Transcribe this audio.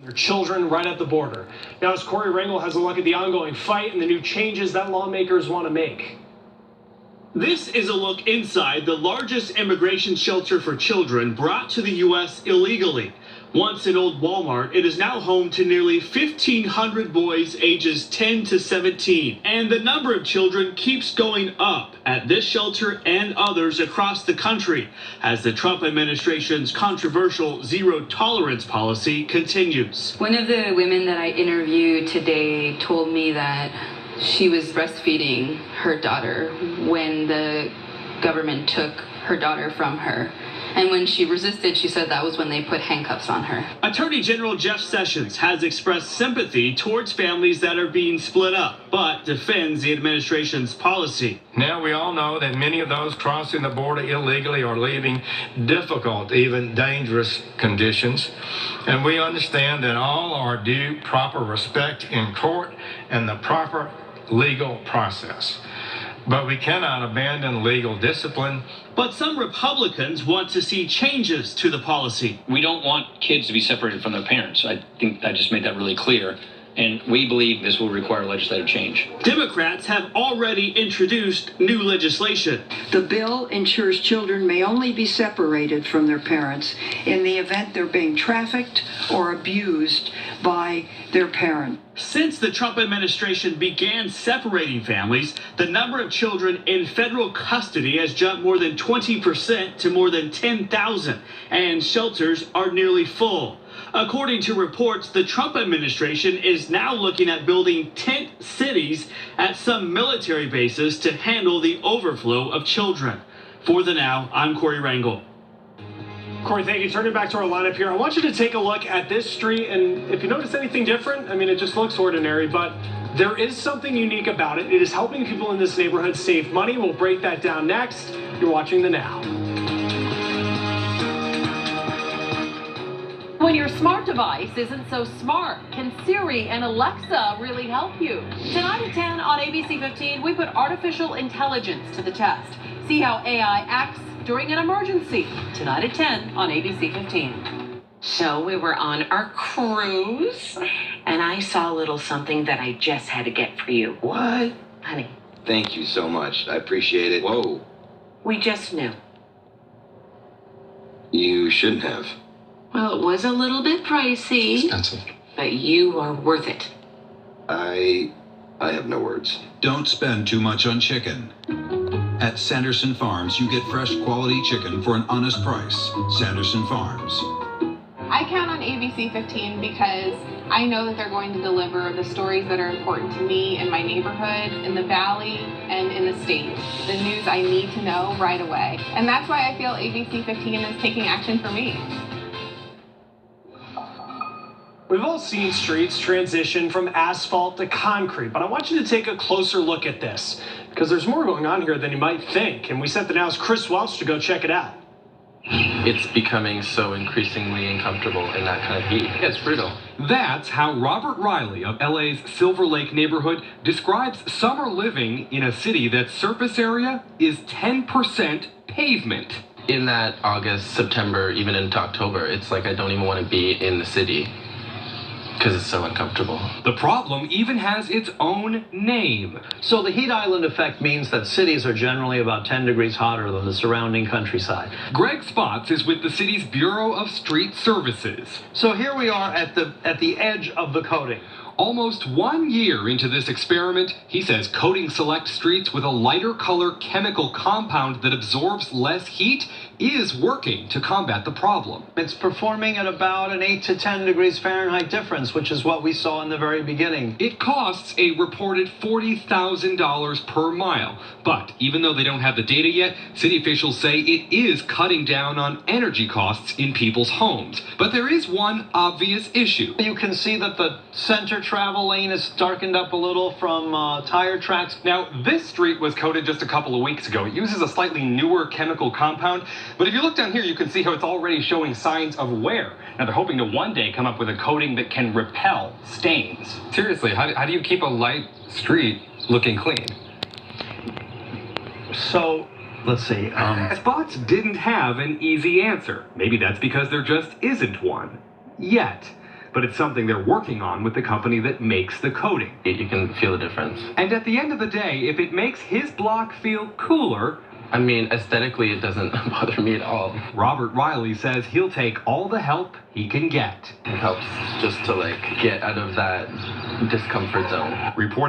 Their children right at the border. Now, as Corey Rangel has a look at the ongoing fight and the new changes that lawmakers want to make. This is a look inside the largest immigration shelter for children brought to the U.S. illegally. Once an old Walmart, it is now home to nearly 1,500 boys ages 10 to 17. And the number of children keeps going up at this shelter and others across the country as the Trump administration's controversial zero tolerance policy continues. One of the women that I interviewed today told me that she was breastfeeding her daughter when the government took her daughter from her. And when she resisted, she said that was when they put handcuffs on her. Attorney General Jeff Sessions has expressed sympathy towards families that are being split up, but defends the administration's policy. Now we all know that many of those crossing the border illegally are leaving difficult, even dangerous conditions. And we understand that all are due proper respect in court and the proper legal process. But we cannot abandon legal discipline. But some Republicans want to see changes to the policy. We don't want kids to be separated from their parents. I think I just made that really clear. And we believe this will require legislative change. Democrats have already introduced new legislation. The bill ensures children may only be separated from their parents in the event they're being trafficked or abused by their parent. Since the Trump administration began separating families, the number of children in federal custody has jumped more than 20% to more than 10,000, and shelters are nearly full. According to reports, the Trump administration is now looking at building tent cities at some military bases to handle the overflow of children. For the Now, I'm Corey Rangel. Corey, thank you. Turning back to our lineup here, I want you to take a look at this street, and if you notice anything different, I mean, it just looks ordinary, but there is something unique about it. It is helping people in this neighborhood save money. We'll break that down next. You're watching The Now. When your smart device isn't so smart, can Siri and Alexa really help you? Tonight at 10 on ABC 15, we put artificial intelligence to the test. See how AI acts during an emergency. Tonight at 10 on ABC 15. So we were on our cruise, and I saw a little something that I just had to get for you. What? Honey. Thank you so much. I appreciate it. Whoa. We just knew. You shouldn't have. Well, it was a little bit pricey. Expensive. But you are worth it. I have no words. Don't spend too much on chicken. At Sanderson Farms, you get fresh quality chicken for an honest price. Sanderson Farms. I count on ABC 15 because I know that they're going to deliver the stories that are important to me in my neighborhood, in the valley, and in the state. The news I need to know right away. And that's why I feel ABC 15 is taking action for me. We've all seen streets transition from asphalt to concrete, but I want you to take a closer look at this because there's more going on here than you might think. And we sent the Now's Chris Welch to go check it out. It's becoming so increasingly uncomfortable in that kind of heat. It's brutal. That's how Robert Riley of LA's Silver Lake neighborhood describes summer living in a city that's surface area is 10% pavement. In that August, September, even into October, it's like I don't even want to be in the city because it's so uncomfortable. The problem even has its own name. So the heat island effect means that cities are generally about 10 degrees hotter than the surrounding countryside. Greg Spots is with the city's Bureau of Street Services. So here we are at the edge of the coating. Almost 1 year into this experiment, he says coating select streets with a lighter color chemical compound that absorbs less heat is working to combat the problem. It's performing at about an 8 to 10 degrees Fahrenheit difference, which is what we saw in the very beginning. It costs a reported $40,000 per mile. But even though they don't have the data yet, city officials say it is cutting down on energy costs in people's homes. But there is one obvious issue. You can see that the center travel lane is darkened up a little from tire tracks. Now, this street was coated just a couple of weeks ago. It uses a slightly newer chemical compound. But if you look down here, you can see how it's already showing signs of wear. Now, they're hoping to one day come up with a coating that can repel stains. Seriously, how do you keep a light street looking clean? So, let's see. Spots didn't have an easy answer. Maybe that's because there just isn't one. Yet. but it's something they're working on with the company that makes the coating. You can feel the difference. And at the end of the day, if it makes his block feel cooler, I mean, aesthetically, it doesn't bother me at all. Robert Riley says he'll take all the help he can get. It helps just to, like, get out of that discomfort zone. Reporting